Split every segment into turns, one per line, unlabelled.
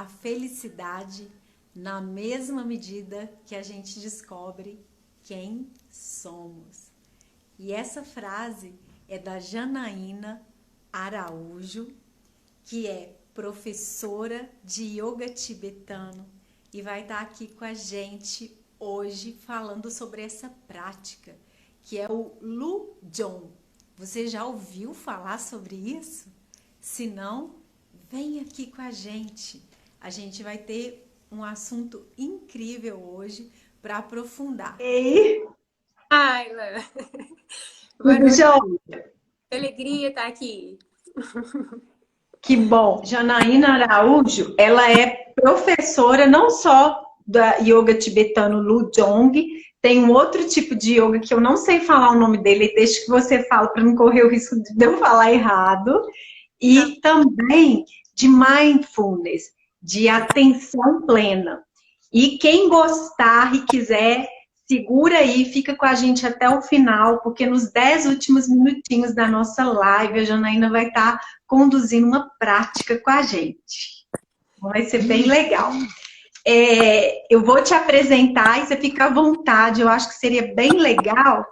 a felicidade na mesma medida que a gente descobre quem somos. E essa frase é da Janaína Araújo, que é professora de yoga tibetano e vai estar aqui com a gente hoje falando sobre essa prática, que é o Lujong. Você já ouviu falar sobre isso? Se não, vem aqui com a gente. A gente vai ter um assunto incrível hoje para aprofundar.
Ei,
Ai, Lana. Boa
tudo
noite,
jóia?
que alegria estar aqui.
Que bom. Janaína Araújo, ela é professora não só da yoga tibetano Lujong, tem um outro tipo de yoga que eu não sei falar o nome dele, deixa que você fala para não correr o risco de eu falar errado,
Tá.
e também de mindfulness, de atenção plena. E quem gostar e quiser, segura aí, fica com a gente até o final, porque nos 10 últimos minutinhos da nossa live, a Janaína vai estar conduzindo uma prática com a gente. Vai ser bem legal. Eu vou te apresentar e você fica à vontade. Eu acho que seria bem legal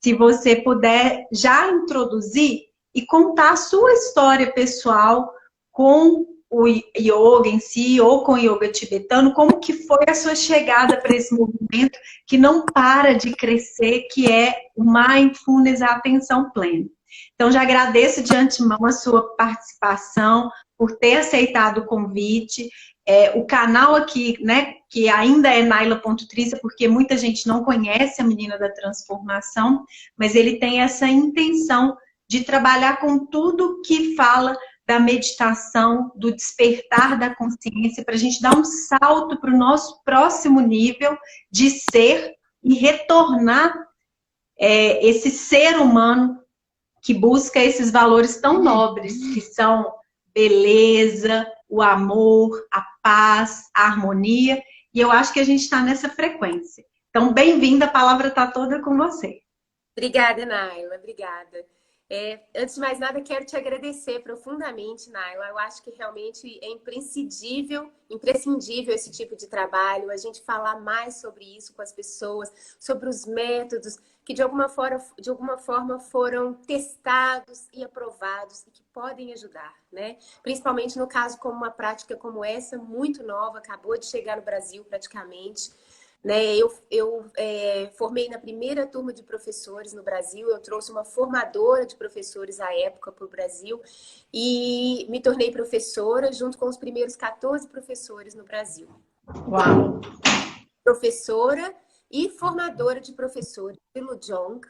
se você puder já introduzir e contar a sua história pessoal com o yoga em si ou com o yoga tibetano, como que foi a sua chegada para esse movimento que não para de crescer, que é o mindfulness, a atenção plena. Então, já agradeço de antemão a sua participação, por ter aceitado o convite. O canal aqui, né, que ainda é Naila.Trícia, porque muita gente não conhece a Menina da Transformação, mas ele tem essa intenção de trabalhar com tudo que fala da meditação, do despertar da consciência, para a gente dar um salto para o nosso próximo nível de ser e retornar esse ser humano que busca esses valores tão nobres, que são beleza, o amor, a paz, a harmonia, e eu acho que a gente está nessa frequência. Então, bem-vinda, a palavra está toda com você.
Obrigada, Naila. Obrigada. Antes de mais nada, quero te agradecer profundamente, Naila. Eu acho que realmente é imprescindível esse tipo de trabalho, a gente falar mais sobre isso com as pessoas, sobre os métodos que de alguma forma foram testados e aprovados e que podem ajudar, né? Principalmente no caso como uma prática como essa, muito nova, acabou de chegar no Brasil praticamente. Né? Eu formei na primeira turma de professores no Brasil, eu trouxe uma formadora de professores à época para o Brasil e me tornei professora junto com os primeiros 14 professores no Brasil.
Uau!
Professora e formadora de professores de Lujong,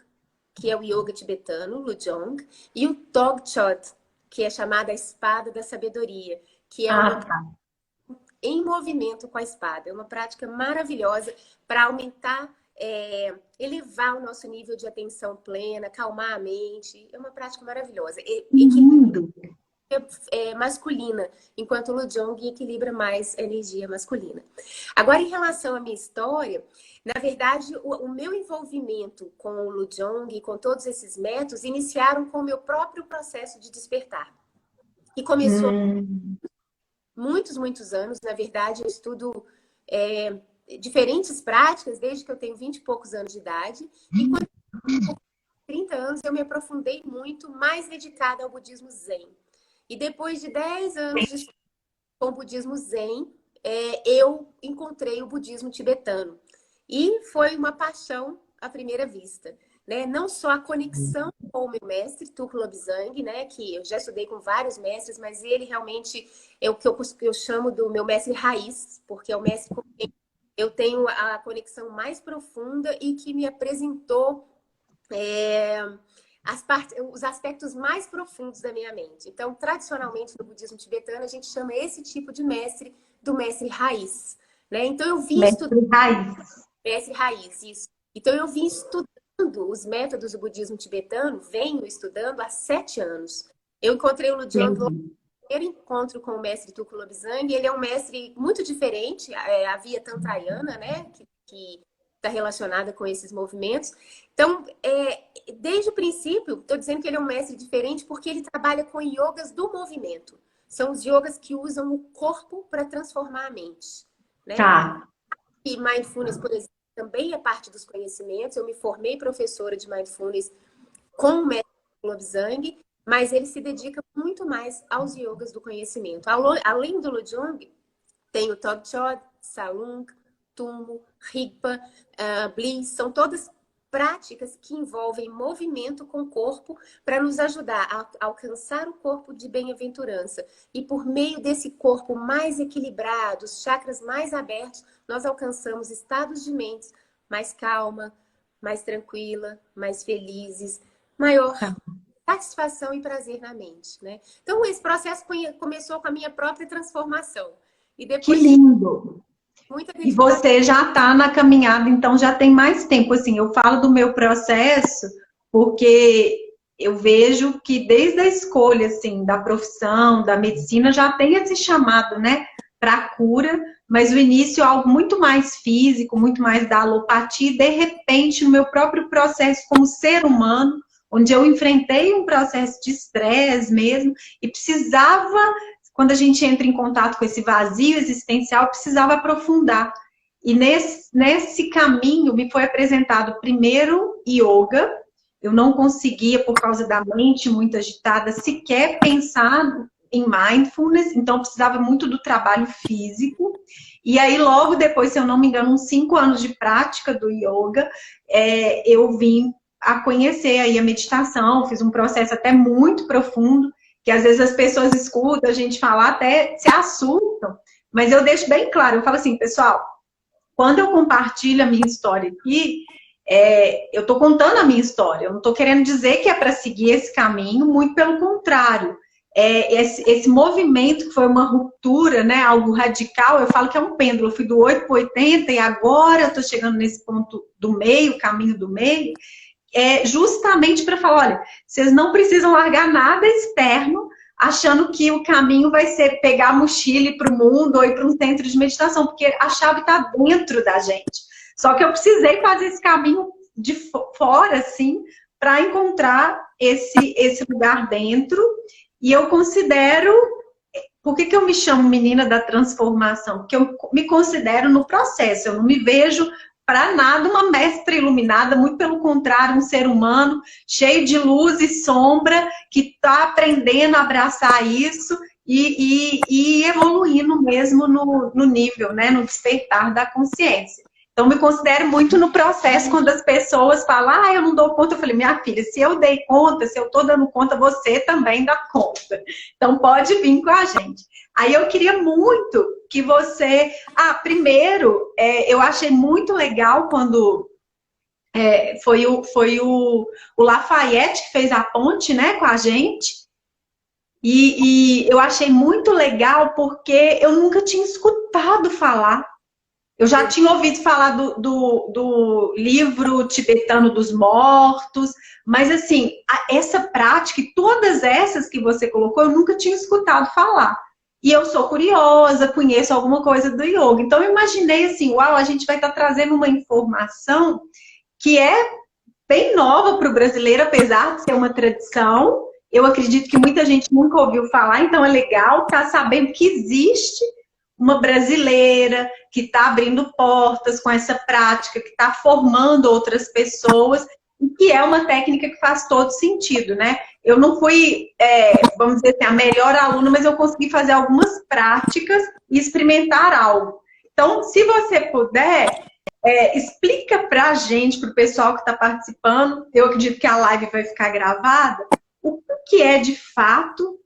que é o yoga tibetano, Lujong, e o Tog Chot, que é chamada a espada da sabedoria, que é uma
Tá.
em movimento com a espada. É uma prática maravilhosa para aumentar, elevar o nosso nível de atenção plena, acalmar a mente. É uma prática maravilhosa.
Lindo!
Masculina, enquanto o Lujong equilibra mais a energia masculina. Agora, em relação à minha história, na verdade, o meu envolvimento com o Lujong e com todos esses métodos iniciaram com o meu próprio processo de despertar. E começou muitos anos. Na verdade, eu estudo diferentes práticas desde que eu tenho 20 e poucos anos de idade. E quando eu tinha 30 anos, eu me aprofundei muito, mais dedicada ao budismo Zen. E depois de 10 anos de estudo com o budismo Zen, eu encontrei o budismo tibetano. E foi uma paixão à primeira vista. Né? Não só a conexão com o meu mestre, Tulku Lobsang, né? Que eu já estudei com vários mestres, mas ele realmente é o que eu chamo do meu mestre raiz, porque é o mestre com quem eu tenho a conexão mais profunda e que me apresentou os aspectos mais profundos da minha mente. Então, tradicionalmente, no budismo tibetano, a gente chama esse tipo de mestre do mestre raiz. Né? Então, eu vim estudando...
Mestre Raiz.
Mestre raiz, isso. Então, eu vim estudando os métodos do budismo tibetano, venho estudando há 7 anos. Eu encontrei o Lujong no primeiro encontro com o mestre Tulku Lobsang. Ele é um mestre muito diferente, a via Tantrayana, né? Que está relacionada com esses movimentos. Então, desde o princípio, estou dizendo que ele é um mestre diferente porque ele trabalha com yogas do movimento. são os yogas que usam o corpo para transformar a mente, né?
Tá.
E Mindfulness, por exemplo, também é parte dos conhecimentos. Eu me formei professora de Mindfulness com o mestre Lobsang, mas ele se dedica muito mais aos yogas do conhecimento. Além do Lojong, tem o Tok Chod, Salung, Tummo, Rigpa, Bliss, são todas práticas que envolvem movimento com o corpo para nos ajudar a alcançar o corpo de bem-aventurança. E por meio desse corpo mais equilibrado, os chakras mais abertos, nós alcançamos estados de mente mais calma, mais tranquila, mais felizes, maior satisfação e prazer na mente, né? Então, esse processo começou com a minha própria transformação. E
Que
depois
lindo!
muita
E
dedicação.
você já está na caminhada, então já tem mais tempo. Assim, eu falo do meu processo porque eu vejo que desde a escolha assim, da profissão, da medicina, já tem esse chamado, né, para a cura, mas o início é algo muito mais físico, muito mais da alopatia, e de repente, no meu próprio processo como ser humano, onde eu enfrentei um processo de estresse mesmo, e precisava, quando a gente entra em contato com esse vazio existencial, precisava aprofundar. E nesse caminho me foi apresentado primeiro yoga. Eu não conseguia, por causa da mente muito agitada, sequer pensar em mindfulness, então precisava muito do trabalho físico. E aí, logo depois, se eu não me engano, uns 5 anos de prática do yoga, eu vim a conhecer aí a meditação, fiz um processo até muito profundo, que às vezes as pessoas escutam a gente falar, até se assustam, mas eu deixo bem claro, eu falo assim, pessoal, quando eu compartilho a minha história aqui, eu estou contando a minha história, eu não estou querendo dizer que é para seguir esse caminho, muito pelo contrário. Esse movimento que foi uma ruptura, né, algo radical, eu falo que é um pêndulo, eu fui do 8 para 80 e agora eu estou chegando nesse ponto do meio, caminho do meio, justamente para falar, olha, vocês não precisam largar nada externo, achando que o caminho vai ser pegar a mochila e ir para o mundo ou ir para um centro de meditação, porque a chave está dentro da gente. Só que eu precisei fazer esse caminho de fora, assim, para encontrar esse lugar dentro. E eu considero... Por que eu me chamo menina da transformação? Porque eu me considero no processo, eu não me vejo para nada uma mestra iluminada, muito pelo contrário, um ser humano cheio de luz e sombra, que está aprendendo a abraçar isso e evoluindo mesmo no nível, né, no despertar da consciência. Então, me considero muito no processo, quando as pessoas falam, eu não dou conta, eu falei, minha filha, se eu dei conta, se eu estou dando conta, você também dá conta. Então, pode vir com a gente. Aí eu queria muito que você... primeiro, eu achei muito legal quando foi o Lafayette que fez a ponte, né, com a gente. E eu achei muito legal porque eu nunca tinha escutado falar. Eu já tinha ouvido falar do livro tibetano dos mortos, mas assim, essa prática e todas essas que você colocou, eu nunca tinha escutado falar. E eu sou curiosa, conheço alguma coisa do yoga. Então eu imaginei assim, uau, a gente vai estar trazendo uma informação que é bem nova para o brasileiro, apesar de ser uma tradição. Eu acredito que muita gente nunca ouviu falar, então é legal estar sabendo que existe uma brasileira que está abrindo portas com essa prática, que está formando outras pessoas, e que é uma técnica que faz todo sentido, né? Eu não fui, vamos dizer assim, a melhor aluna, mas eu consegui fazer algumas práticas e experimentar algo. Então, se você puder, explica para a gente, para o pessoal que está participando, eu acredito que a live vai ficar gravada, o que é de fato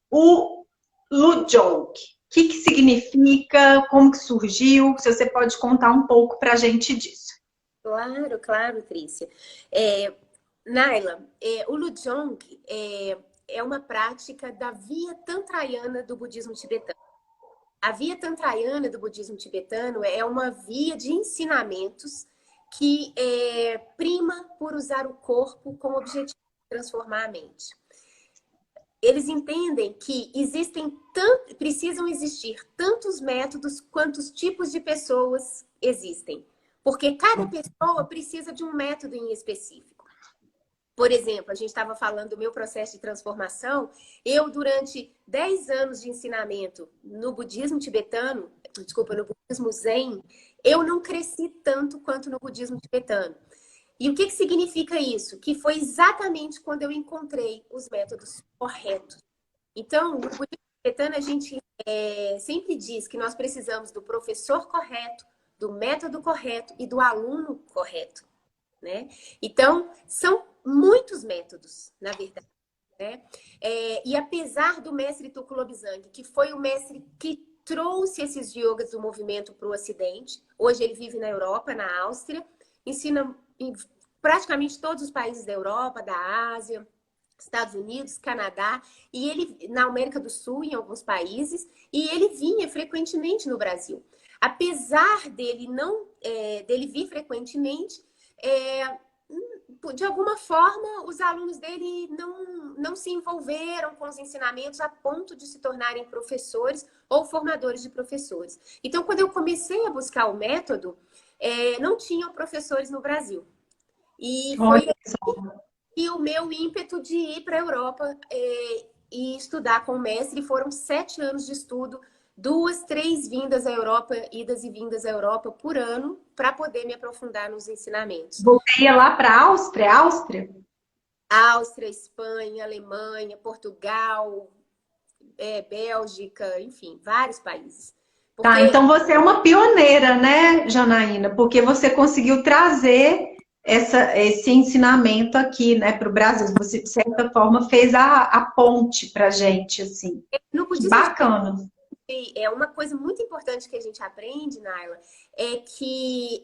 o Lojong. O que significa, como que surgiu, se você pode contar um pouco para a gente disso.
Claro, claro, Trícia. Naila, o Lojong é uma prática da via tantrayana do budismo tibetano. A via tantrayana do budismo tibetano é uma via de ensinamentos que prima por usar o corpo como objetivo de transformar a mente. Eles entendem que precisam existir tantos métodos quantos tipos de pessoas existem. Porque cada pessoa precisa de um método em específico. Por exemplo, a gente estava falando do meu processo de transformação. Eu, durante 10 anos de ensinamento no budismo tibetano, desculpa, no budismo zen, eu não cresci tanto quanto no budismo tibetano. E o que significa isso? Que foi exatamente quando eu encontrei os métodos corretos. Então, no budismo tibetano, a gente sempre diz que nós precisamos do professor correto, do método correto e do aluno correto, né? Então, são muitos métodos, na verdade, né? E apesar do mestre Tulku Lobsang, que foi o mestre que trouxe esses yogas do movimento para o Ocidente, hoje ele vive na Europa, na Áustria, ensina em praticamente todos os países da Europa, da Ásia, Estados Unidos, Canadá, e ele na América do Sul, em alguns países, e ele vinha frequentemente no Brasil. Apesar dele dele vir frequentemente, de alguma forma, os alunos dele não se envolveram com os ensinamentos a ponto de se tornarem professores ou formadores de professores. Então, quando eu comecei a buscar o método, não tinham professores no Brasil. E foi e o meu ímpeto de ir para a Europa e estudar com o mestre. Foram 7 anos de estudo, 2, 3 vindas à Europa, idas e vindas à Europa por ano, para poder me aprofundar nos ensinamentos.
Você ia lá para a Áustria?
Áustria, Espanha, Alemanha, Portugal, Bélgica, enfim, vários países.
Porque... Tá, então você é uma pioneira, né, Janaína? Porque você conseguiu trazer esse ensinamento aqui, né, para o Brasil. Você, de certa forma, fez a ponte para a gente, assim. Que bacana.
Uma coisa muito importante que a gente aprende, Naila, é que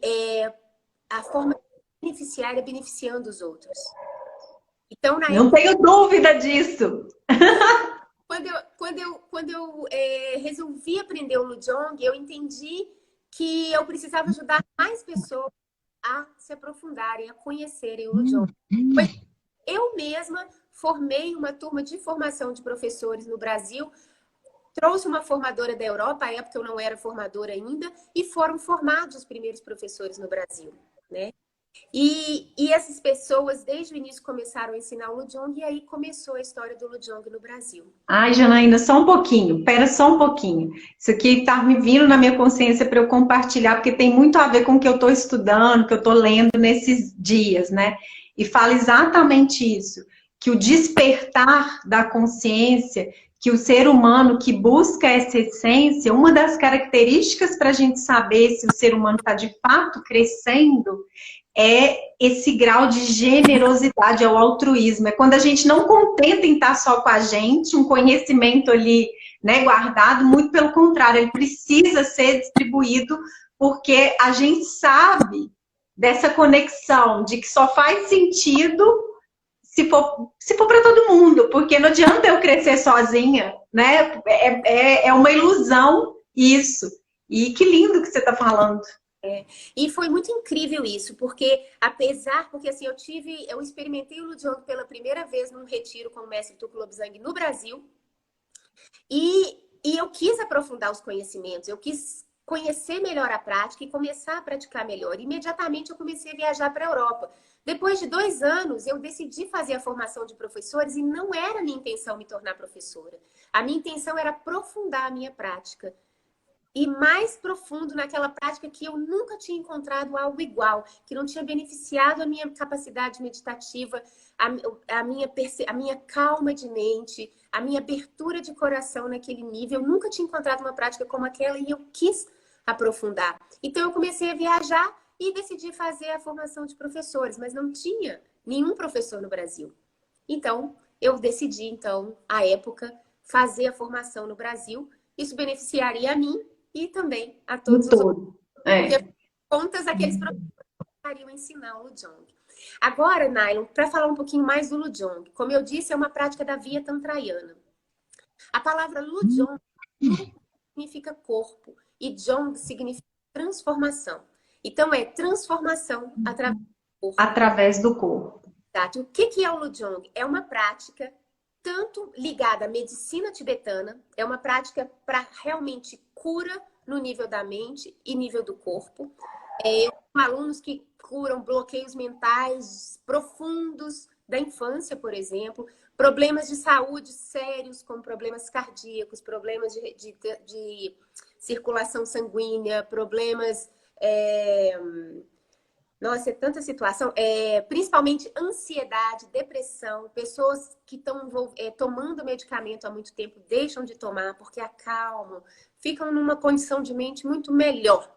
a forma beneficiária é beneficiando os outros. Então,
não tenho dúvida disso.
Quando eu resolvi aprender o Lujong, eu entendi que eu precisava ajudar mais pessoas a se aprofundarem, a conhecerem o Lujong. Eu mesma formei uma turma de formação de professores no Brasil, trouxe uma formadora da Europa, à época eu não era formadora ainda, e foram formados os primeiros professores no Brasil, né? E essas pessoas, desde o início, começaram a ensinar o Lujong, e aí começou a história do Lujong no Brasil.
Ai, Janaína, só um pouquinho, pera só um pouquinho. Isso aqui tá me vindo na minha consciência para eu compartilhar, porque tem muito a ver com o que eu estou estudando, que eu estou lendo nesses dias, né? E fala exatamente isso, que o despertar da consciência, que o ser humano que busca essa essência, uma das características para a gente saber se o ser humano está de fato crescendo, é esse grau de generosidade, é o altruísmo. É quando a gente não contenta em estar só com a gente, um conhecimento ali, né, guardado, muito pelo contrário, ele precisa ser distribuído, porque a gente sabe dessa conexão, de que só faz sentido se for para todo mundo, porque não adianta eu crescer sozinha, né? É uma ilusão isso. E que lindo que você está falando.
E foi muito incrível isso, porque assim, eu experimentei o Lujong pela primeira vez num retiro com o mestre Tulku Lobsang no Brasil, e eu quis aprofundar os conhecimentos, eu quis conhecer melhor a prática e começar a praticar melhor. Imediatamente eu comecei a viajar para a Europa. Depois de 2 anos, eu decidi fazer a formação de professores, e não era a minha intenção me tornar professora. A minha intenção era aprofundar a minha prática. E mais profundo naquela prática que eu nunca tinha encontrado algo igual, que não tinha beneficiado a minha capacidade meditativa, a minha calma de mente, a minha abertura de coração naquele nível. Eu nunca tinha encontrado uma prática como aquela e eu quis aprofundar. Então eu comecei a viajar e decidi fazer a formação de professores, mas não tinha nenhum professor no Brasil. Então eu decidi, à época, fazer a formação no Brasil. Isso beneficiaria a mim e também a todos os outros. Porque, contas, aqueles professores poderiam ensinar o Lujong. Agora, Nailon, para falar um pouquinho mais do Lujong, como eu disse, é uma prática da via tantrayana. A palavra Lujong significa corpo e Jong significa transformação. Então, é transformação através do corpo.
Através do corpo.
Exato. O que é o Lujong? É uma prática tanto ligada à medicina tibetana, é uma prática para realmente cura no nível da mente e nível do corpo. Eu tenho alunos que curam bloqueios mentais profundos da infância, por exemplo, problemas de saúde sérios, como problemas cardíacos, problemas de circulação sanguínea, problemas... Nossa, é tanta situação. Principalmente ansiedade, depressão, pessoas que estão tomando medicamento há muito tempo, deixam de tomar porque acalmam, ficam numa condição de mente muito melhor.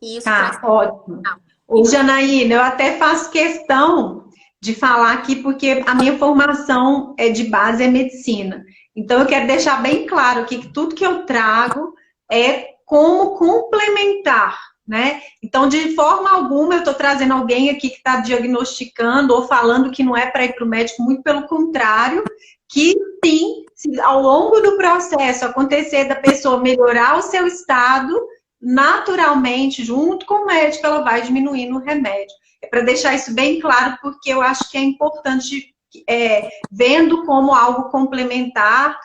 E isso
Tá, ótimo. Ô, Janaína, eu até faço questão de falar aqui, porque a minha formação de base é medicina. Então, eu quero deixar bem claro aqui que tudo que eu trago é como complementar, né? Então, de forma alguma, eu estou trazendo alguém aqui que está diagnosticando ou falando que não é para ir para o médico, muito pelo contrário, que sim, se ao longo do processo acontecer da pessoa melhorar o seu estado, naturalmente, junto com o médico, ela vai diminuindo o remédio. É para deixar isso bem claro, porque eu acho que é importante, vendo como algo complementar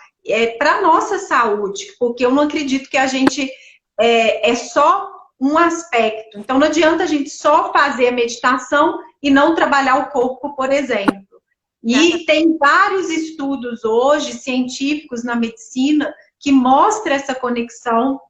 para a nossa saúde, porque eu não acredito que a gente é só um aspecto. Então, não adianta a gente só fazer a meditação e não trabalhar o corpo, por exemplo. E tem vários estudos hoje, científicos na medicina, que mostram essa conexão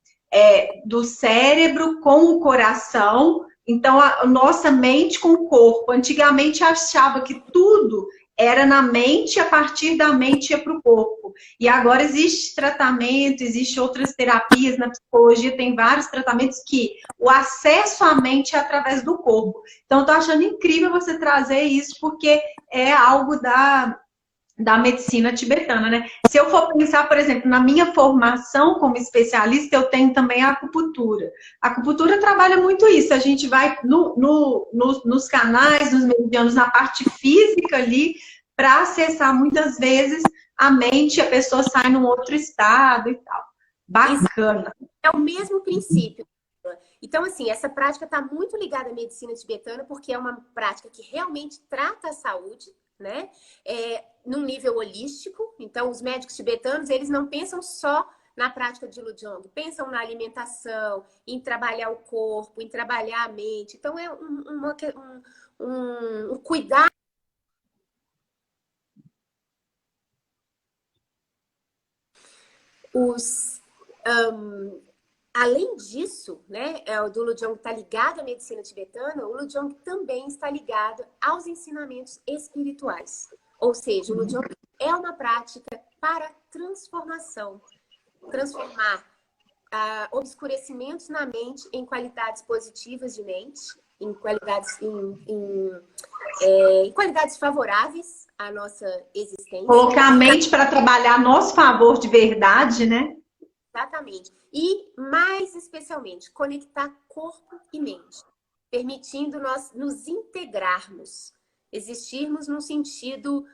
do cérebro com o coração. Então, a nossa mente com o corpo. Antigamente achava que tudo era na mente, a partir da mente ia para o corpo. E agora existe tratamento, existe outras terapias, na psicologia tem vários tratamentos que o acesso à mente é através do corpo. Então, eu tô achando incrível você trazer isso, porque é algo da medicina tibetana, né? Se eu for pensar, por exemplo, na minha formação como especialista, eu tenho também a acupuntura. A acupuntura trabalha muito isso. A gente vai nos canais, nos meridianos, na parte física ali, para acessar muitas vezes a mente, a pessoa sai num outro estado e tal. Bacana.
É o mesmo princípio. Então, assim, essa prática está muito ligada à medicina tibetana, porque é uma prática que realmente trata a saúde, né? Num nível holístico. Então, os médicos tibetanos, eles não pensam só na prática de Lujong, pensam na alimentação, em trabalhar o corpo, em trabalhar a mente. Então, é um cuidado. Além disso, né, o do Lujong está ligado à medicina tibetana, o Lujong também está ligado aos ensinamentos espirituais. Ou seja, o Lujong é uma prática para transformação. Transformar obscurecimentos na mente em qualidades positivas de mente, em qualidades favoráveis à nossa existência.
Colocar a mente para trabalhar a nosso favor de verdade, né?
Exatamente. E, mais especialmente, conectar corpo e mente, permitindo nós nos integrarmos, existirmos num sentido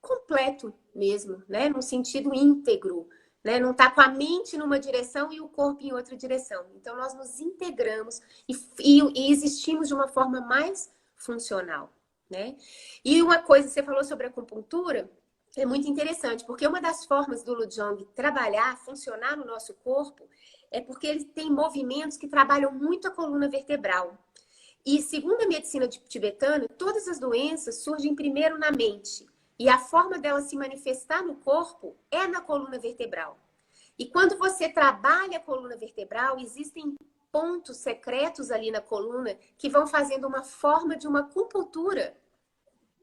completo mesmo, né? Num sentido íntegro, né? Não tá com a mente numa direção e o corpo em outra direção. Então, nós nos integramos e existimos de uma forma mais funcional, né? E uma coisa, você falou sobre a acupuntura, é muito interessante, porque uma das formas do Lujong trabalhar, funcionar no nosso corpo, é porque ele tem movimentos que trabalham muito a coluna vertebral. E segundo a medicina tibetana, todas as doenças surgem primeiro na mente. E a forma dela se manifestar no corpo é na coluna vertebral. E quando você trabalha a coluna vertebral, existem pontos secretos ali na coluna que vão fazendo uma forma de uma acupuntura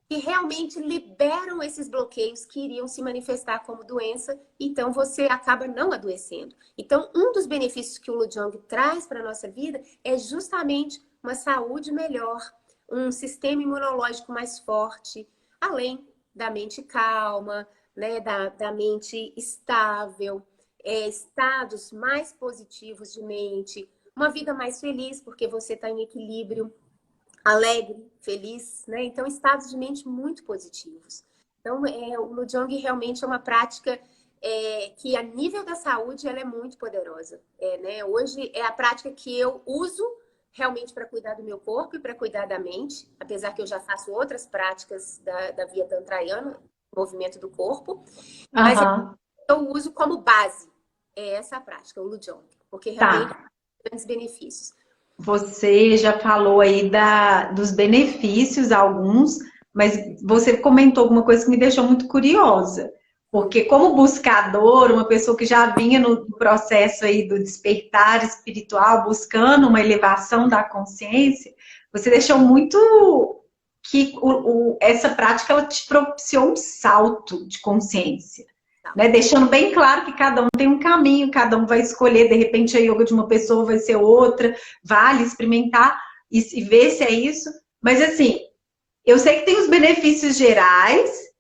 que realmente liberam esses bloqueios que iriam se manifestar como doença, então você acaba não adoecendo. Então, um dos benefícios que o Lujong traz para a nossa vida é justamente uma saúde melhor, um sistema imunológico mais forte, além da mente calma, né, da mente estável, estados mais positivos de mente, uma vida mais feliz, porque você está em equilíbrio, alegre, feliz, né? Então, estados de mente muito positivos. Então, o Lujong realmente é uma prática que, a nível da saúde, ela é muito poderosa. Né? Hoje, é a prática que eu uso realmente para cuidar do meu corpo e para cuidar da mente, apesar que eu já faço outras práticas da via tantraiana, movimento do corpo, mas eu uso como base essa prática, o Lujong, porque realmente tem grandes benefícios.
Você já falou aí dos benefícios, alguns, mas você comentou alguma coisa que me deixou muito curiosa. Porque como buscador, uma pessoa que já vinha no processo aí do despertar espiritual, buscando uma elevação da consciência, você deixou muito que essa prática ela te propiciou um salto de consciência, né? Deixando bem claro que cada um tem um caminho, cada um vai escolher, de repente a yoga de uma pessoa vai ser outra, vale experimentar e ver se é isso. Mas assim, eu sei que tem os benefícios gerais,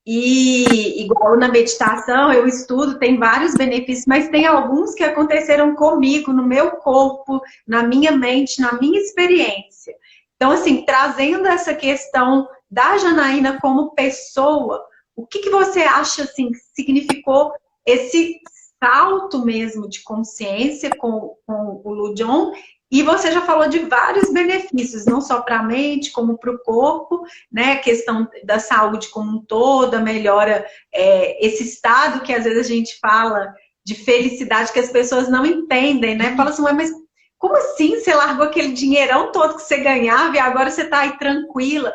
e igual na meditação, eu estudo, tem vários benefícios, mas tem alguns que aconteceram comigo, no meu corpo, na minha mente, na minha experiência. Então, assim, trazendo essa questão da Janaína como pessoa, o que você acha, assim, que significou esse salto mesmo de consciência com o Lujon? E você já falou de vários benefícios, não só para a mente, como para o corpo, né? A questão da saúde como um todo, a melhora, esse estado que às vezes a gente fala de felicidade, que as pessoas não entendem, né? Fala assim, mas como assim você largou aquele dinheirão todo que você ganhava e agora você está aí tranquila?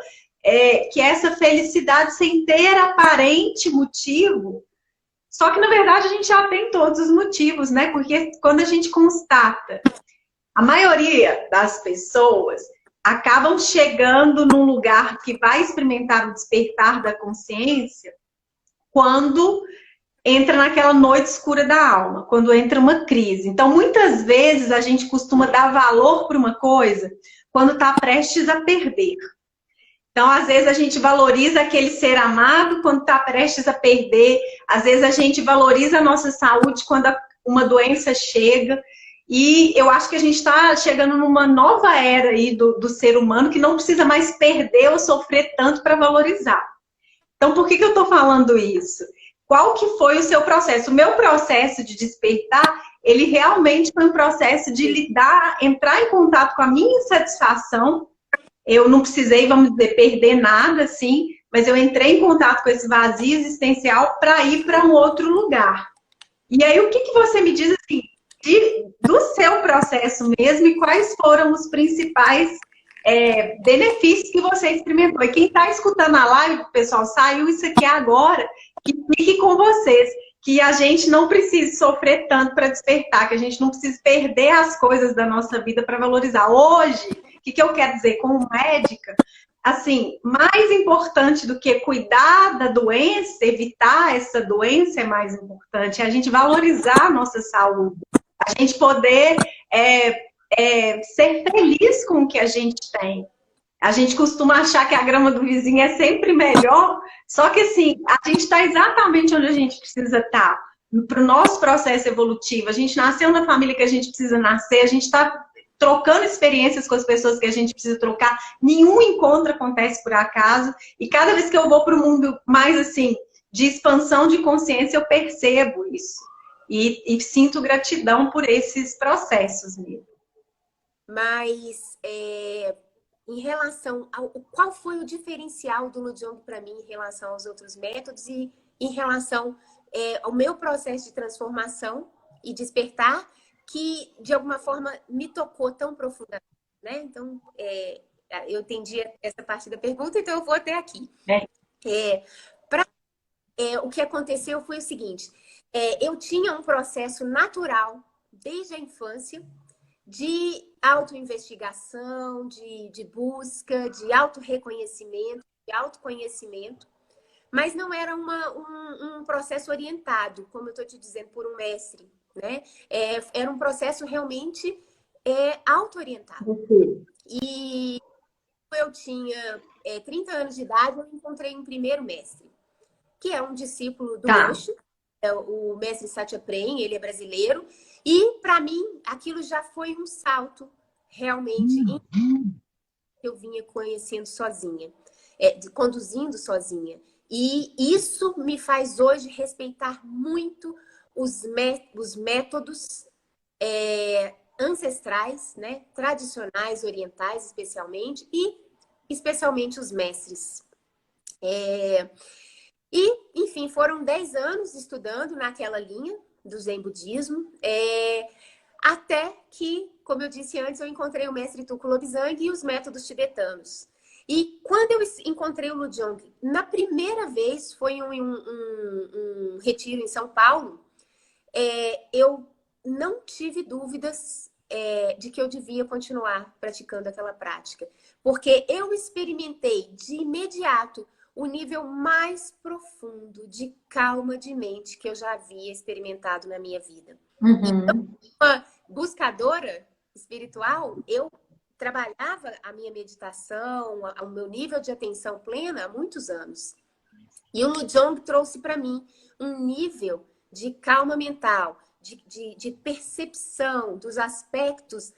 Que é essa felicidade sem ter aparente motivo. Só que, na verdade, a gente já tem todos os motivos, né? Porque quando a gente constata a maioria das pessoas acabam chegando num lugar que vai experimentar o despertar da consciência quando entra naquela noite escura da alma, quando entra uma crise. Então, muitas vezes a gente costuma dar valor para uma coisa quando está prestes a perder. Então, às vezes a gente valoriza aquele ser amado quando está prestes a perder. Às vezes a gente valoriza a nossa saúde quando uma doença chega. E eu acho que a gente está chegando numa nova era aí do ser humano que não precisa mais perder ou sofrer tanto para valorizar. Então, por que eu estou falando isso? Qual que foi o seu processo? O meu processo de despertar, ele realmente foi um processo de lidar, entrar em contato com a minha insatisfação. Eu não precisei, vamos dizer, perder nada, assim, mas eu entrei em contato com esse vazio existencial para ir para um outro lugar. E aí, o que você me diz, assim, do seu processo mesmo e quais foram os principais benefícios que você experimentou? E quem está escutando a live, pessoal, saiu isso aqui agora, que fique com vocês, que a gente não precisa sofrer tanto para despertar, que a gente não precisa perder as coisas da nossa vida para valorizar. Hoje, o que eu quero dizer como médica? Assim, mais importante do que cuidar da doença, evitar essa doença é mais importante, é a gente valorizar a nossa saúde. A gente poder ser feliz com o que a gente tem. A gente costuma achar que a grama do vizinho é sempre melhor, só que assim, a gente está exatamente onde a gente precisa estar. Para o nosso processo evolutivo, a gente nasceu na família que a gente precisa nascer, a gente está trocando experiências com as pessoas que a gente precisa trocar, nenhum encontro acontece por acaso, e cada vez que eu vou para o mundo mais assim, de expansão de consciência, eu percebo isso. E sinto gratidão por esses processos mesmo.
Mas em relação ao qual foi o diferencial do Lujong para mim em relação aos outros métodos e em relação ao meu processo de transformação e despertar, que de alguma forma me tocou tão profundamente, né? Então, eu entendi essa parte da pergunta, então eu vou até aqui. O que aconteceu foi o seguinte: eu tinha um processo natural desde a infância de autoinvestigação, de busca, de autorreconhecimento, de autoconhecimento, mas não era um processo orientado, como eu estou te dizendo, por um mestre, né? Era um processo realmente auto-orientado. E eu tinha 30 anos de idade, eu encontrei um primeiro mestre, que é um discípulo do Osho, o mestre Satya Prem, ele é brasileiro, e para mim aquilo já foi um salto realmente que eu vinha conhecendo sozinha, conduzindo sozinha. E isso me faz hoje respeitar muito os métodos ancestrais, né, tradicionais, orientais especialmente, e especialmente os mestres. E, enfim, foram 10 anos estudando naquela linha do Zen Budismo, até que, como eu disse antes, eu encontrei o mestre Tulku Lobsang e os métodos tibetanos. E quando eu encontrei o Lujong, na primeira vez, foi em um retiro em São Paulo, eu não tive dúvidas de que eu devia continuar praticando aquela prática. Porque eu experimentei de imediato o nível mais profundo de calma de mente que eu já havia experimentado na minha vida. Então, uma buscadora espiritual, eu trabalhava a minha meditação, o meu nível de atenção plena há muitos anos. E o Lujong trouxe para mim um nível de calma mental, de percepção dos aspectos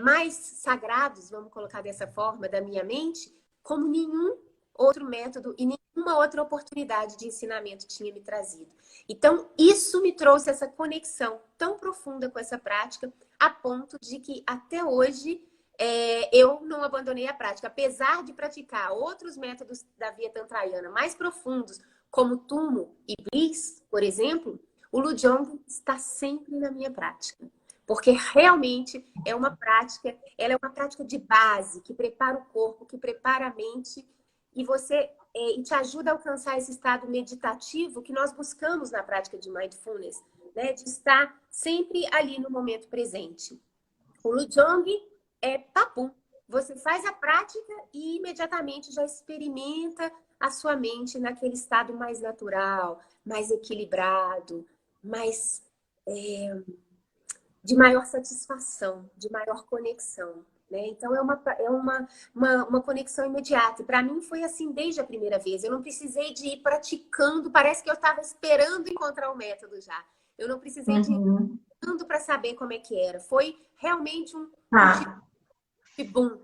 mais sagrados, vamos colocar dessa forma, da minha mente, como nenhum outro método e nenhuma outra oportunidade de ensinamento tinha me trazido. Então, isso me trouxe essa conexão tão profunda com essa prática, a ponto de que até hoje eu não abandonei a prática. Apesar de praticar outros métodos da via tantrayana mais profundos, como Tumo e Bliss, por exemplo, o Lujong está sempre na minha prática. Porque realmente é uma prática, ela é uma prática de base, que prepara o corpo, que prepara a mente, e te ajuda a alcançar esse estado meditativo que nós buscamos na prática de mindfulness, né? De estar sempre ali no momento presente. O Lujong é papum. Você faz a prática e imediatamente já experimenta a sua mente naquele estado mais natural, mais equilibrado, mais de maior satisfação, de maior conexão. Né? Então, é uma conexão imediata. E para mim foi assim desde a primeira vez. Eu não precisei de ir praticando, parece que eu estava esperando encontrar o método já. Eu não precisei de ir praticando para saber como é que era. Foi realmente um tipo de boom.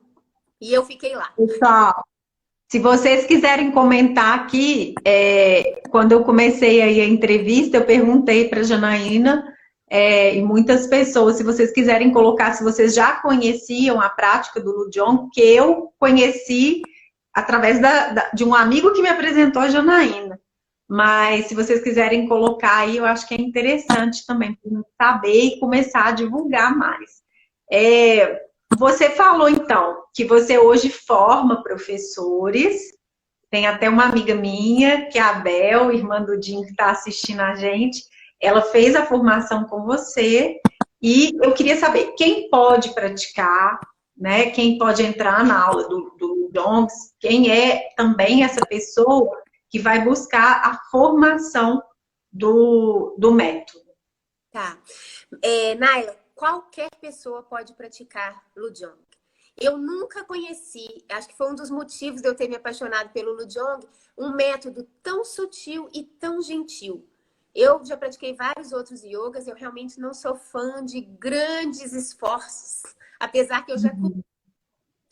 E eu fiquei lá.
Pessoal, se vocês quiserem comentar aqui, quando eu comecei aí a entrevista, eu perguntei para a Janaína e muitas pessoas, se vocês quiserem colocar, se vocês já conheciam a prática do Lujong, que eu conheci através de um amigo que me apresentou a Janaína. Mas se vocês quiserem colocar aí, eu acho que é interessante também saber e começar a divulgar mais. Você falou, então, que você hoje forma professores. Tem até uma amiga minha, que é a Bel, irmã do Dinho, que está assistindo a gente. Ela fez a formação com você. E eu queria saber quem pode praticar, né? Quem pode entrar na aula do Lujong, quem é também essa pessoa que vai buscar a formação do método.
Tá. Naila, qualquer pessoa pode praticar Lujong. Eu nunca conheci, acho que foi um dos motivos de eu ter me apaixonado pelo Lujong, um método tão sutil e tão gentil. Eu já pratiquei vários outros yogas, eu realmente não sou fã de grandes esforços, apesar que eu já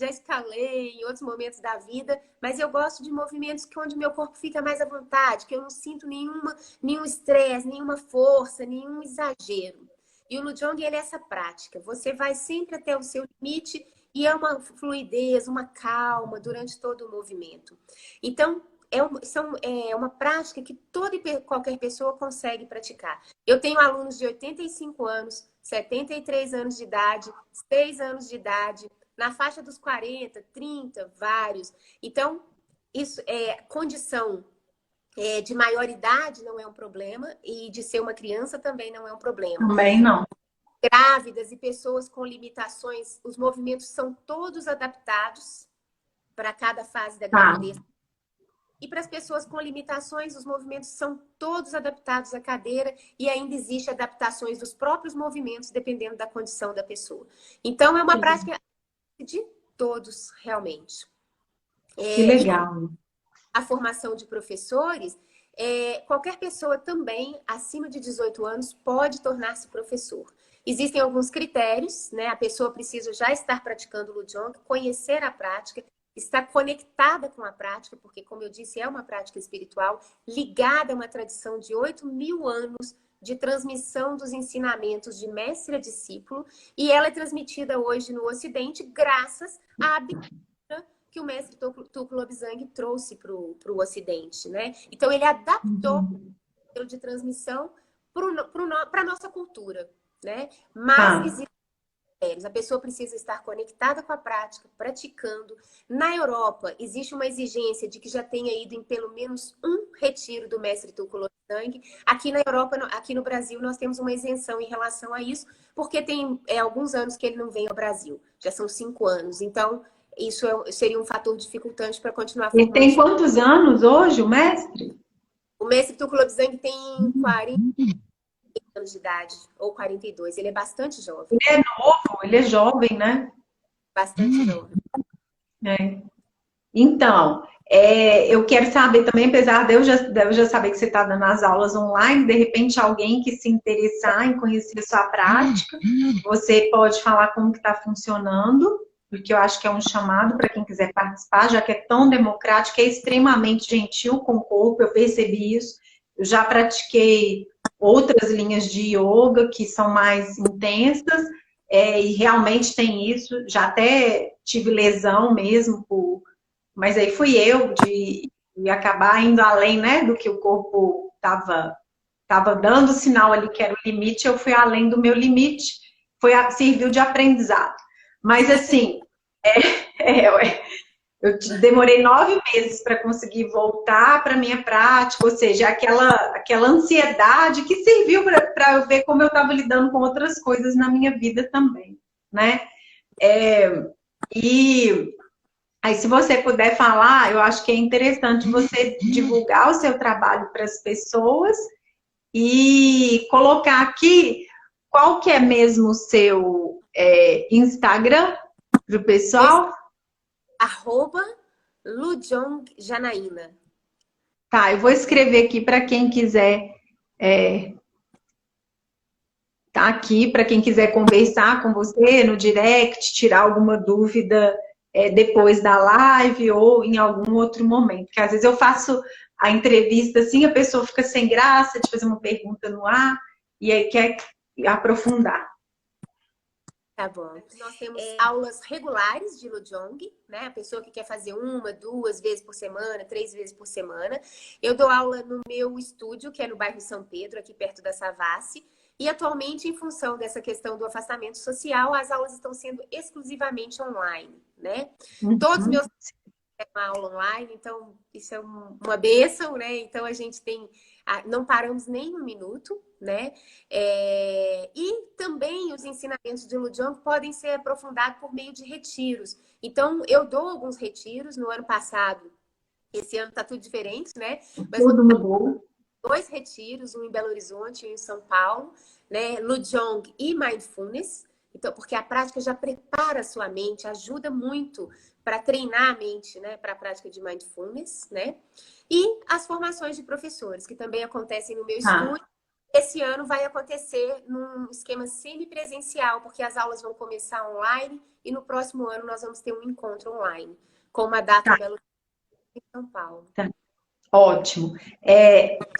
escalei em outros momentos da vida, mas eu gosto de movimentos onde meu corpo fica mais à vontade, que eu não sinto nenhum estresse, nenhuma força, nenhum exagero. E o Lujong, ele é essa prática. Você vai sempre até o seu limite e é uma fluidez, uma calma durante todo o movimento. Então, é uma prática que toda e qualquer pessoa consegue praticar. Eu tenho alunos de 85 anos, 73 anos de idade, 6 anos de idade, na faixa dos 40, 30, vários. Então, isso condição de maioridade não é um problema e de ser uma criança também não é um problema.
Também não.
Grávidas e pessoas com limitações, os movimentos são todos adaptados para cada fase da gravidez. E para as pessoas com limitações, os movimentos são todos adaptados à cadeira e ainda existe adaptações dos próprios movimentos dependendo da condição da pessoa. Então, é uma prática de todos, realmente.
Que legal.
A formação de professores, qualquer pessoa também, acima de 18 anos, pode tornar-se professor. Existem alguns critérios, né? A pessoa precisa já estar praticando o Lujong, conhecer a prática, estar conectada com a prática, porque, como eu disse, é uma prática espiritual ligada a uma tradição de 8.000 anos de transmissão dos ensinamentos de mestre a discípulo, e ela é transmitida hoje no Ocidente graças à habilidade que o mestre Tulku Lobsang trouxe para o Ocidente, né? Então, ele adaptou o modelo de transmissão para a nossa cultura, né? Mas existe A pessoa precisa estar conectada com a prática, praticando. Na Europa, existe uma exigência de que já tenha ido em pelo menos um retiro do mestre Tulku Lobsang. Aqui na Europa, aqui no Brasil, nós temos uma isenção em relação a isso, porque tem alguns anos que ele não vem ao Brasil. Já são 5 anos. Então, isso seria um fator dificultante para continuar
Ele
formando.
tem quantos anos hoje, o mestre?
O mestre Tulku Lobsang tem 40 anos de idade, ou 42. Ele é bastante jovem.
Ele é novo, ele é jovem, né?
Bastante jovem.
É. Então, eu quero saber também, apesar de eu já saber que você está dando as aulas online, de repente alguém que se interessar em conhecer a sua prática, você pode falar como que está funcionando, porque eu acho que é um chamado para quem quiser participar, já que é tão democrático, é extremamente gentil com o corpo, eu percebi isso. Eu já pratiquei outras linhas de yoga que são mais intensas, e realmente tem isso. Já até tive lesão mesmo, mas aí fui eu de acabar indo além, né, do que o corpo estava dando sinal ali que era o limite, eu fui além do meu limite, serviu de aprendizado. Mas assim, eu demorei 9 meses para conseguir voltar para a minha prática, ou seja, aquela ansiedade que serviu para eu ver como eu estava lidando com outras coisas na minha vida também, né? E aí, se você puder falar, eu acho que é interessante você divulgar o seu trabalho para as pessoas e colocar aqui qual que é mesmo o seu Instagram para o pessoal.
@Lujong Janaína.
Tá, eu vou escrever aqui para quem quiser tá aqui, para quem quiser conversar com você no direct, tirar alguma dúvida depois da live ou em algum outro momento. Porque às vezes eu faço a entrevista assim, a pessoa fica sem graça de fazer uma pergunta no ar e aí quer aprofundar.
Tá bom. Nós temos aulas regulares de Lujong, né? A pessoa que quer fazer 1, 2 vezes por semana, 3 vezes por semana. Eu dou aula no meu estúdio, que é no bairro São Pedro, aqui perto da Savassi. E atualmente, em função dessa questão do afastamento social, as aulas estão sendo exclusivamente online, né? Todos os meus uma aula online, então isso é uma bênção, né? Então a gente não paramos nem um minuto, né? E também os ensinamentos de Lujong podem ser aprofundados por meio de retiros. Então eu dou alguns retiros no ano passado. Esse ano tá tudo diferente, né? Mas
tudo mudou.
2 retiros, um em Belo Horizonte e um em São Paulo, né? Lujong e Mindfulness. Então, porque a prática já prepara a sua mente, ajuda muito para treinar a mente, né, para a prática de mindfulness, né? E as formações de professores, que também acontecem no meu estúdio. Esse ano vai acontecer num esquema semipresencial, porque as aulas vão começar online e no próximo ano nós vamos ter um encontro online, com uma data em Belo Horizonte e São Paulo.
Tá. Ótimo.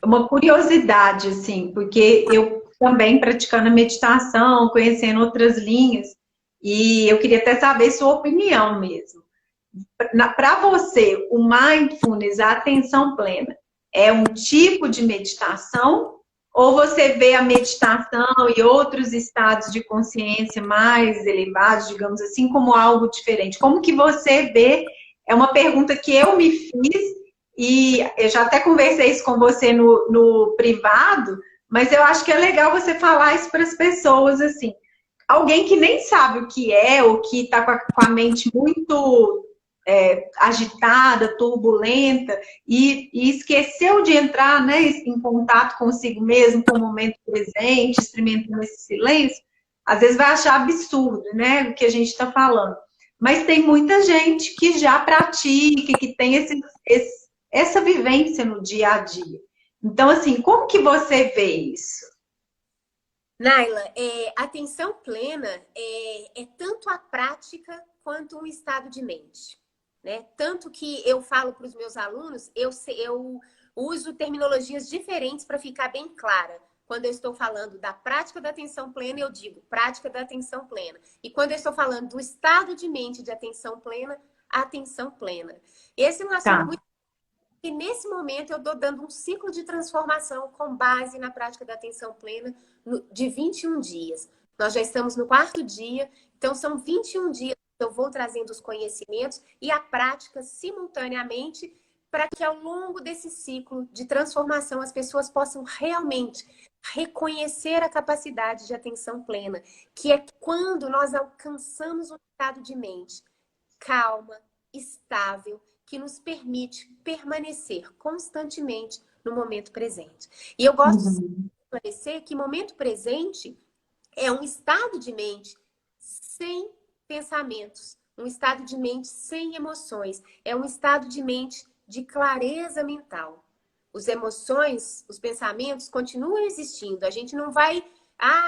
Uma curiosidade, assim, porque eu também praticando a meditação, conhecendo outras linhas, e eu queria até saber sua opinião mesmo. Para você, o mindfulness, a atenção plena, é um tipo de meditação? Ou você vê a meditação e outros estados de consciência mais elevados, digamos assim, como algo diferente? Como que você vê? É uma pergunta que eu me fiz e eu já até conversei isso com você no privado, mas eu acho que é legal você falar isso para as pessoas, assim. Alguém que nem sabe o que é, ou que está com a mente muito agitada, turbulenta, e esqueceu de entrar, né, em contato consigo mesmo, com o momento presente, experimentando esse silêncio, às vezes vai achar absurdo, né, o que a gente está falando. Mas tem muita gente que já pratica, que tem essa vivência no dia a dia. Então, assim, como que você vê isso?
Naila, atenção plena é tanto a prática quanto um estado de mente. Né? Tanto que eu falo para os meus alunos, eu uso terminologias diferentes para ficar bem clara. Quando eu estou falando da prática da atenção plena, eu digo prática da atenção plena. E quando eu estou falando do estado de mente de atenção plena, atenção plena. Esse é um assunto muito... E nesse momento eu estou dando um ciclo de transformação com base na prática da atenção plena de 21 dias. Nós já estamos no 4º dia, Então, são 21 dias que eu vou trazendo os conhecimentos e a prática simultaneamente para que ao longo desse ciclo de transformação as pessoas possam realmente reconhecer a capacidade de atenção plena, que é quando nós alcançamos um estado de mente calma, estável, que nos permite permanecer constantemente no momento presente. E eu gosto de esclarecer que momento presente é um estado de mente sem pensamentos, um estado de mente sem emoções, é um estado de mente de clareza mental. As emoções, os pensamentos continuam existindo. A gente não vai,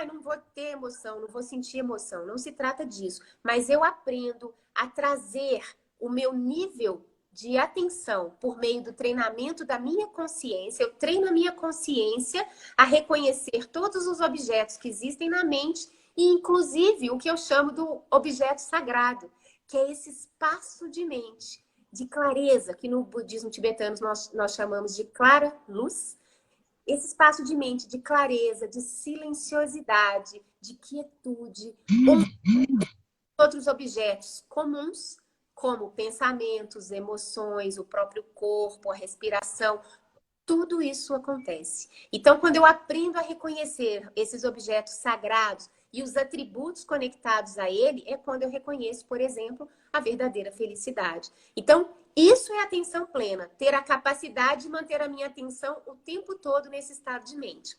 não vou ter emoção, não vou sentir emoção. Não se trata disso. Mas eu aprendo a trazer o meu nível de atenção por meio do treinamento da minha consciência. Eu treino a minha consciência a reconhecer todos os objetos que existem na mente e, inclusive, o que eu chamo do objeto sagrado, que é esse espaço de mente, de clareza, que no budismo tibetano nós chamamos de clara luz. Esse espaço de mente, de clareza, de silenciosidade, de quietude, outros objetos comuns, como pensamentos, emoções, o próprio corpo, a respiração, tudo isso acontece. Então, quando eu aprendo a reconhecer esses objetos sagrados e os atributos conectados a ele, é quando eu reconheço, por exemplo, a verdadeira felicidade. Então, isso é atenção plena, ter a capacidade de manter a minha atenção o tempo todo nesse estado de mente.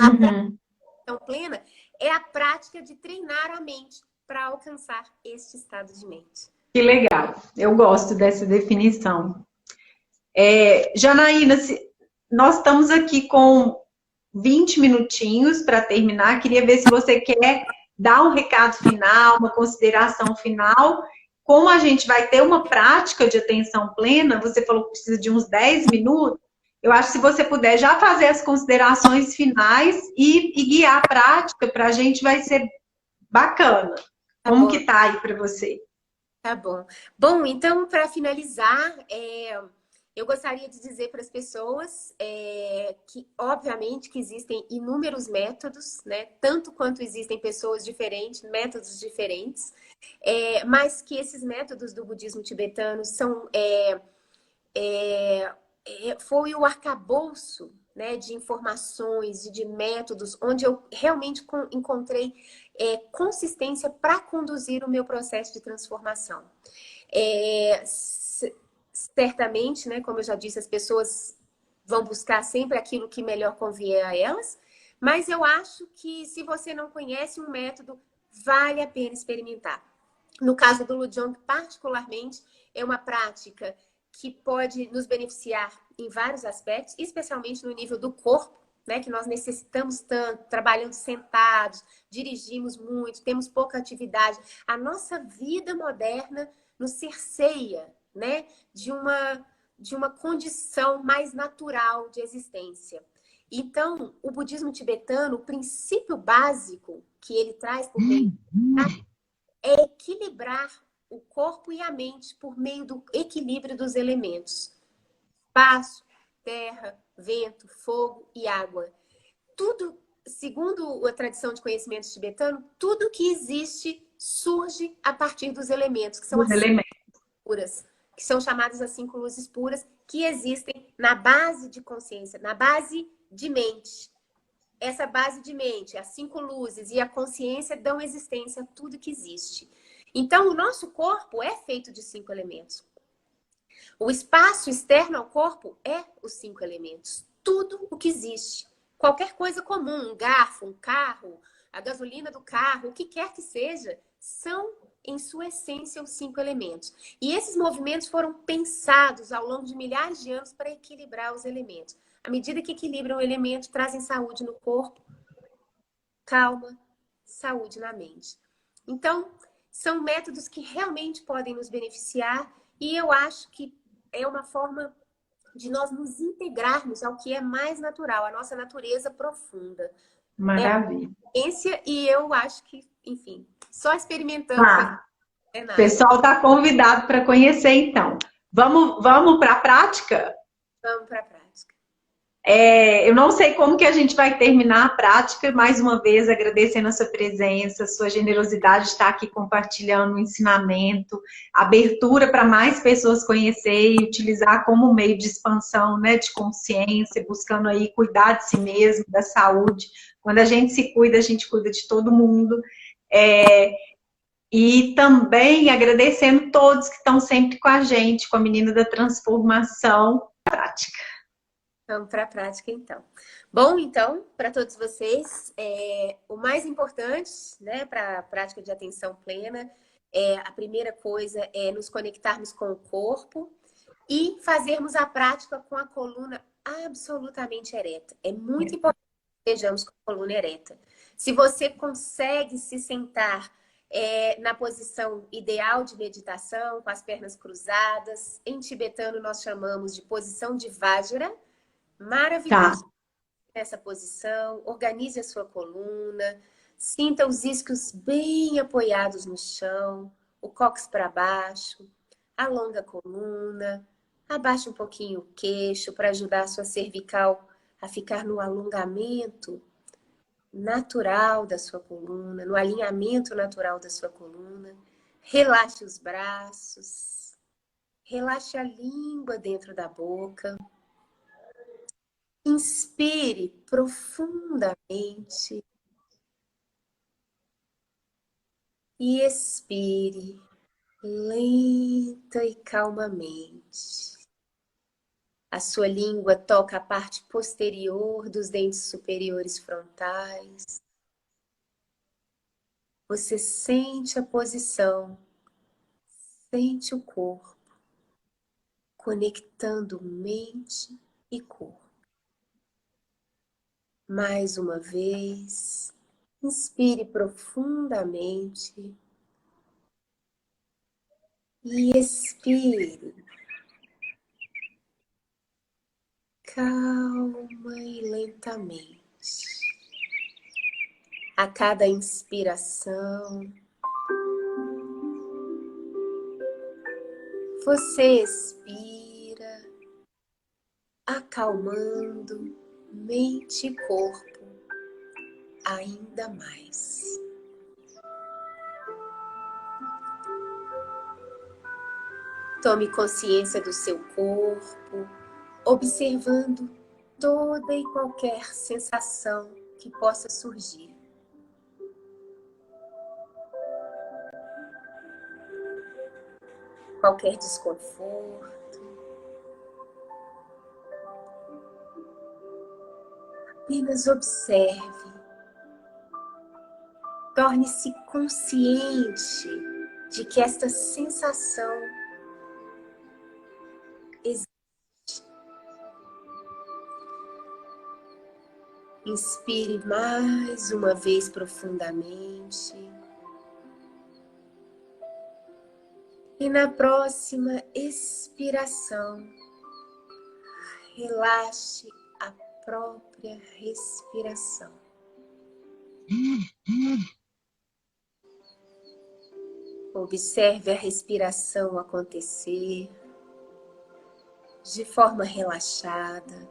A atenção plena é a prática de treinar a mente para alcançar este estado de mente.
Que legal, eu gosto dessa definição. Janaína, nós estamos aqui com 20 minutinhos para terminar. Queria ver se você quer dar um recado final, uma consideração final. Como a gente vai ter uma prática de atenção plena, você falou que precisa de uns 10 minutos, eu acho que se você puder já fazer as considerações finais e guiar a prática para a gente vai ser bacana. Como que tá aí para você?
Tá bom. Bom, então, para finalizar, eu gostaria de dizer para as pessoas que, obviamente, que existem inúmeros métodos, né? Tanto quanto existem pessoas diferentes, métodos diferentes, mas que esses métodos do budismo tibetano foi o arcabouço, né, de informações e de métodos onde eu realmente encontrei consistência para conduzir o meu processo de transformação. Certamente, né, como eu já disse, as pessoas vão buscar sempre aquilo que melhor convier a elas, mas eu acho que se você não conhece um método, vale a pena experimentar. No caso do Lujong, particularmente, é uma prática que pode nos beneficiar em vários aspectos, especialmente no nível do corpo, né, que nós necessitamos tanto, trabalhando sentados, dirigimos muito, temos pouca atividade. A nossa vida moderna nos cerceia, né, de uma condição mais natural de existência. Então, o budismo tibetano, o princípio básico que ele traz por meio é equilibrar o corpo e a mente por meio do equilíbrio dos elementos. Espaço, terra, vento, fogo e água. Tudo, segundo a tradição de conhecimento tibetano, tudo que existe surge a partir dos elementos, que são as cinco puras, que são chamadas as 5 luzes puras, que existem na base de consciência, na base de mente. Essa base de mente, as 5 luzes e a consciência dão existência a tudo que existe. Então, o nosso corpo é feito de 5 elementos. O espaço externo ao corpo é os 5 elementos. Tudo o que existe. Qualquer coisa comum, um garfo, um carro, a gasolina do carro, o que quer que seja, são, em sua essência, os 5 elementos. E esses movimentos foram pensados ao longo de milhares de anos para equilibrar os elementos. À medida que equilibram o elemento, trazem saúde no corpo, calma, saúde na mente. Então, são métodos que realmente podem nos beneficiar e eu acho que é uma forma de nós nos integrarmos ao que é mais natural, a nossa natureza profunda.
Maravilha.
E eu acho que, enfim, só experimentando.
O pessoal está convidado para conhecer, então. Vamos para a prática?
Vamos para a prática.
Eu não sei como que a gente vai terminar a prática, mais uma vez agradecendo a sua presença, sua generosidade de estar aqui compartilhando o ensinamento, abertura para mais pessoas conhecer e utilizar como meio de expansão, né, de consciência, buscando aí cuidar de si mesmo, da saúde. Quando a gente cuida de todo mundo. E também agradecendo todos que estão sempre com a gente, com a Menina da Transformação Prática.
Vamos para a prática, então. Bom, então, para todos vocês, o mais importante, né, para a prática de atenção plena, a primeira coisa é nos conectarmos com o corpo e fazermos a prática com a coluna absolutamente ereta. É muito importante que estejamos com a coluna ereta. Se você consegue se sentar na posição ideal de meditação, com as pernas cruzadas, em tibetano nós chamamos de posição de Vajra, maravilhoso.
Tá.
Nessa posição, organize a sua coluna, sinta os isquios bem apoiados no chão, o cóccix para baixo, alonga a coluna, abaixa um pouquinho o queixo para ajudar a sua cervical a ficar no alongamento natural da sua coluna, no alinhamento natural da sua coluna. Relaxe os braços, relaxe a língua dentro da boca. Inspire profundamente e expire lenta e calmamente. A sua língua toca a parte posterior dos dentes superiores frontais. Você sente a posição, sente o corpo, conectando mente e corpo. Mais uma vez, inspire profundamente e expire. Calma e lentamente. A cada inspiração, você expira, acalmando mente e corpo ainda mais. Tome consciência do seu corpo, observando toda e qualquer sensação que possa surgir. Qualquer desconforto. Apenas observe. Torne-se consciente de que esta sensação existe. Inspire mais uma vez profundamente. E na próxima expiração, relaxe a própria respiração. Observe a respiração acontecer de forma relaxada.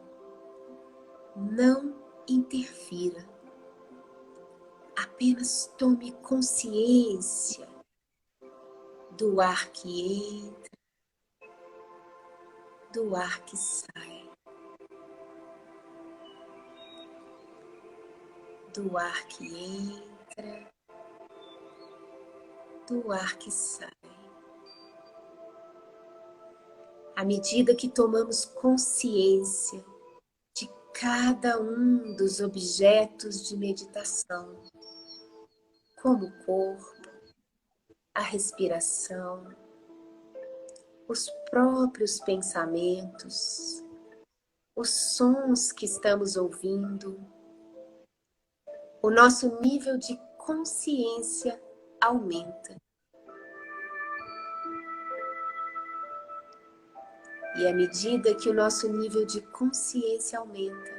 Não interfira. Apenas tome consciência do ar que entra, do ar que sai. Do ar que entra, do ar que sai. À medida que tomamos consciência de cada um dos objetos de meditação, como o corpo, a respiração, os próprios pensamentos, os sons que estamos ouvindo, o nosso nível de consciência aumenta. E à medida que o nosso nível de consciência aumenta,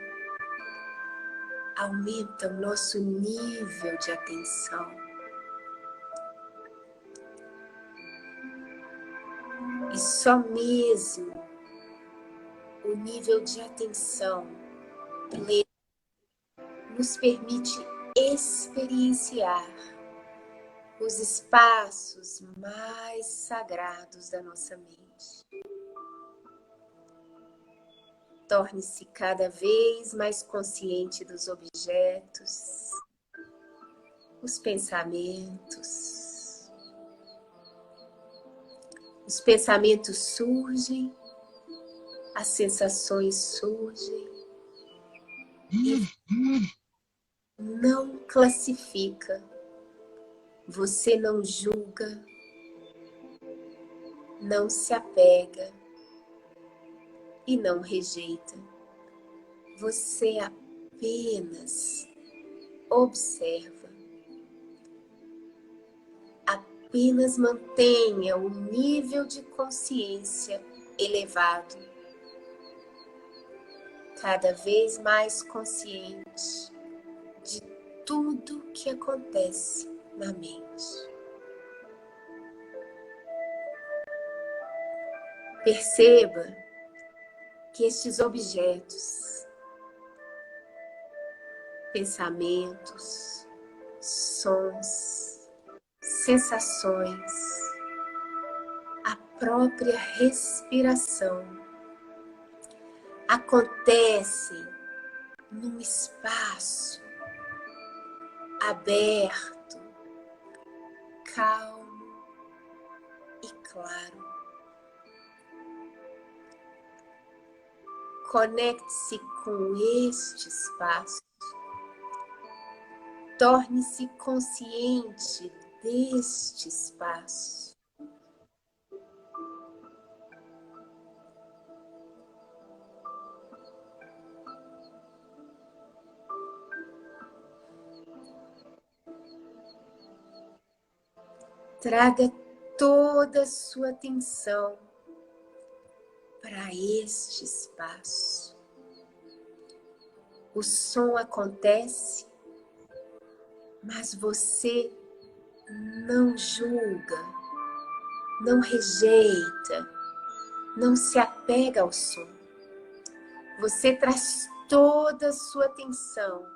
aumenta o nosso nível de atenção. E só mesmo o nível de atenção plena nos permite experienciar os espaços mais sagrados da nossa mente. Torne-se cada vez mais consciente dos objetos, os pensamentos. Os pensamentos surgem, as sensações surgem. E não classifica, você não julga, não se apega e não rejeita. Você apenas observa, apenas mantenha o nível de consciência elevado, cada vez mais consciente de tudo que acontece na mente. Perceba que estes objetos, pensamentos, sons, sensações, a própria respiração acontecem num espaço aberto, calmo e claro. Conecte-se com este espaço. Torne-se consciente deste espaço. Traga toda a sua atenção para este espaço. O som acontece, mas você não julga, não rejeita, não se apega ao som. Você traz toda a sua atenção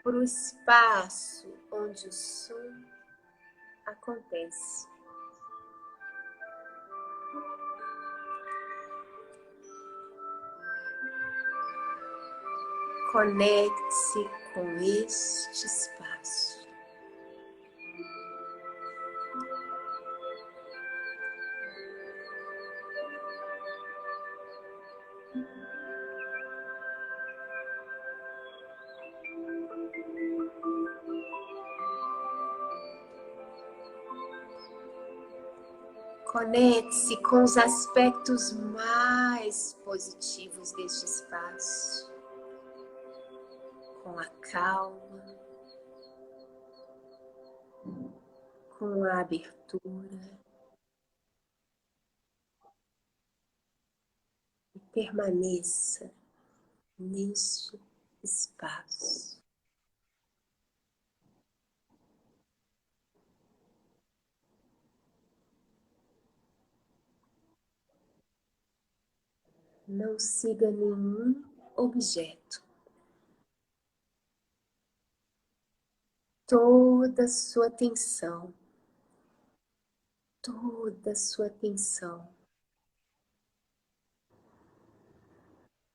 para o espaço onde o som acontece. Conecte-se com este espaço. Conecte-se com os aspectos mais positivos deste espaço. Com a calma, com a abertura. E permaneça neste espaço. Não siga nenhum objeto. Toda a sua atenção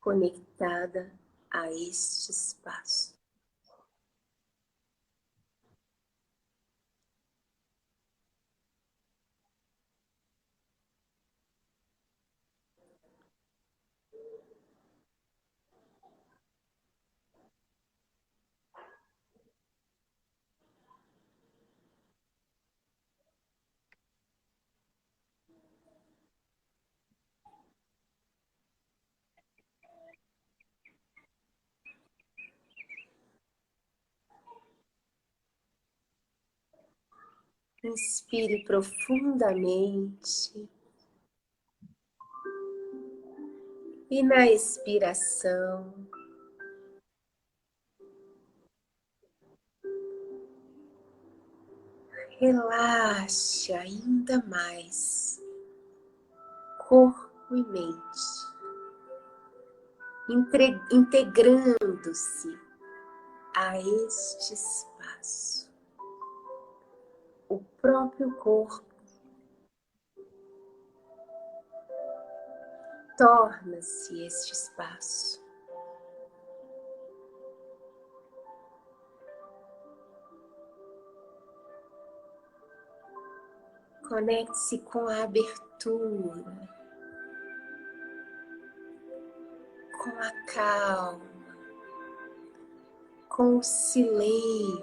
conectada a este espaço. Inspire profundamente e na expiração, relaxe ainda mais corpo e mente integrando-se a este espaço. O próprio corpo torna-se este espaço. Conecte-se com a abertura, com a calma, com o silêncio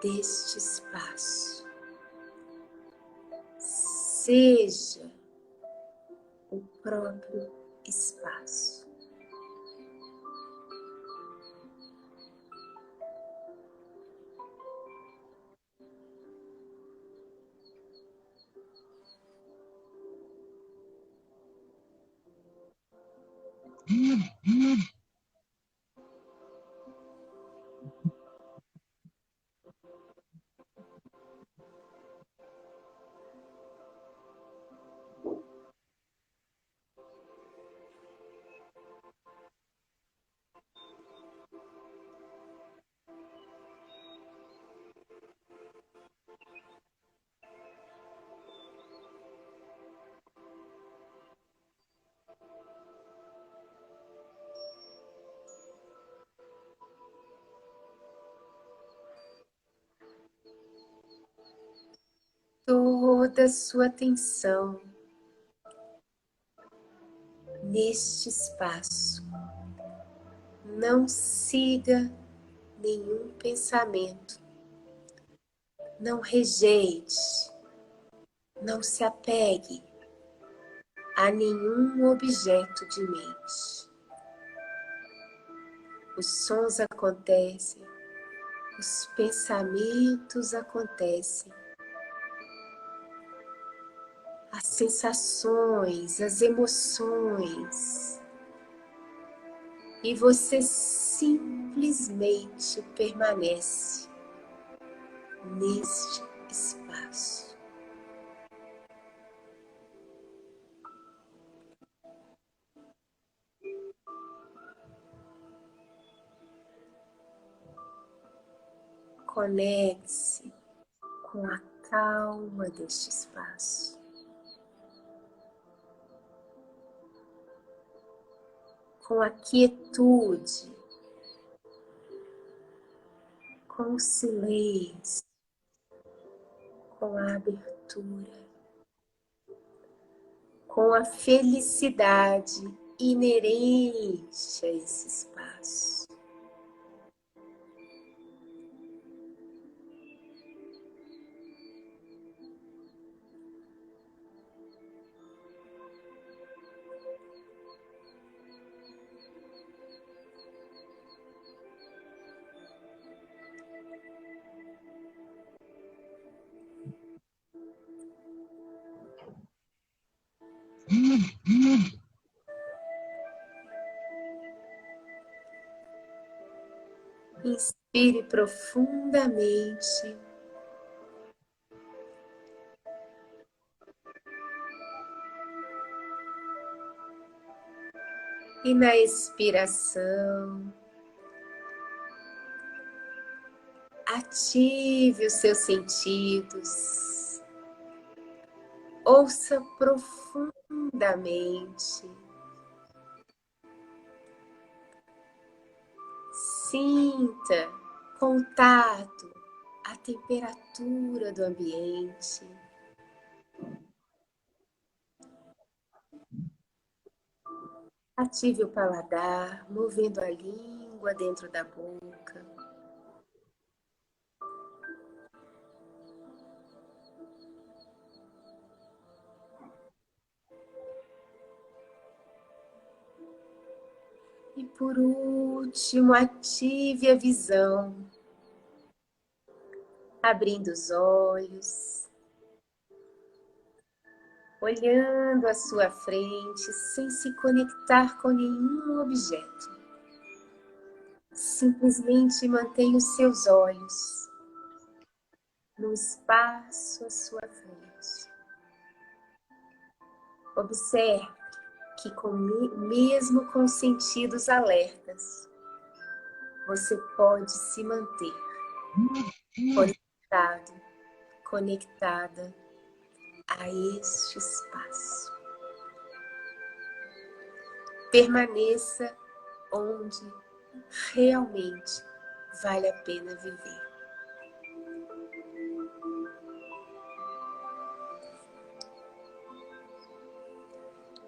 deste espaço. Seja o próprio espaço. Toda a sua atenção neste espaço. Não siga nenhum pensamento. Não rejeite. Não se apegue a nenhum objeto de mente. Os sons acontecem, os pensamentos acontecem, as sensações, as emoções, e você simplesmente permanece neste espaço. Conecte-se com a calma deste espaço. Com a quietude, com o silêncio, com a abertura, com a felicidade inerente a esse espaço. Inspire profundamente. E na expiração, ative os seus sentidos. Ouça profundamente. Sinta contato, a temperatura do ambiente. Ative o paladar, movendo a língua dentro da boca. E por último, ative a visão, abrindo os olhos, olhando à sua frente, sem se conectar com nenhum objeto. Simplesmente mantenha os seus olhos no espaço à sua frente. Observe que mesmo com sentidos alertas, você pode se manter conectado, conectada a este espaço. Permaneça onde realmente vale a pena viver.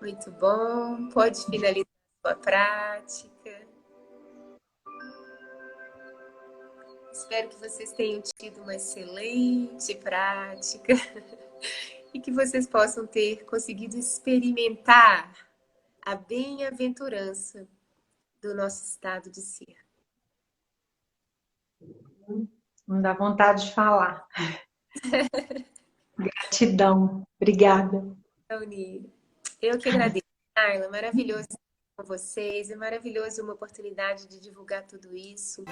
Muito bom. Pode finalizar a sua prática. Espero que vocês tenham tido uma excelente prática e que vocês possam ter conseguido experimentar a bem-aventurança do nosso estado de ser.
Não dá vontade de falar. Gratidão. Obrigada.
Eu que agradeço, Carla. Maravilhoso estar com vocês. É maravilhoso uma oportunidade de divulgar tudo isso.